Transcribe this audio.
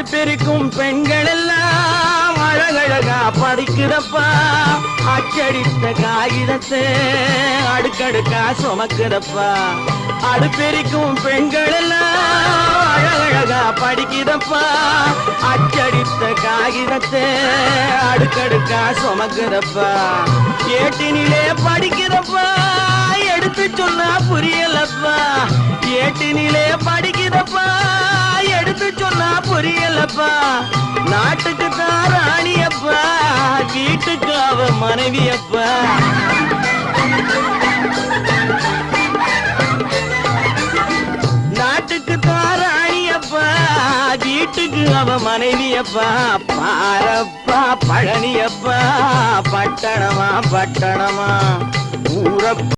அடுப்பெருக்கும் பெண்கள் எல்லாம் அழகழகா படிக்கிறப்பா அச்சடித்த காகிதத்தை அடுக்கடுக்கா சுமக்கிறப்பா அடுப்பெருக்கும் பெண்கள் எல்லாம் அழகழகா படிக்கிறப்பா அச்சடித்த காகிதத்தை அடுக்கடுக்கா சுமக்கிறப்பா ஏட்டினிலே படிக்கிறப்பா எடுத்து சொன்னா புரியலப்பா ஏட்டினிலே படிக்கிறப்பா எடுத்து சொன்னா புரியலப்பா நாட்டுக்கு தான் ராணியப்பா வீட்டுக்கு அவ மனைவியப்பா நாட்டுக்கு தான் ராணியப்பா வீட்டுக்கு அவ மனைவியப்பா பாரப்பா பழனியப்பா பட்டணமா பட்டணமா ஊரப்பா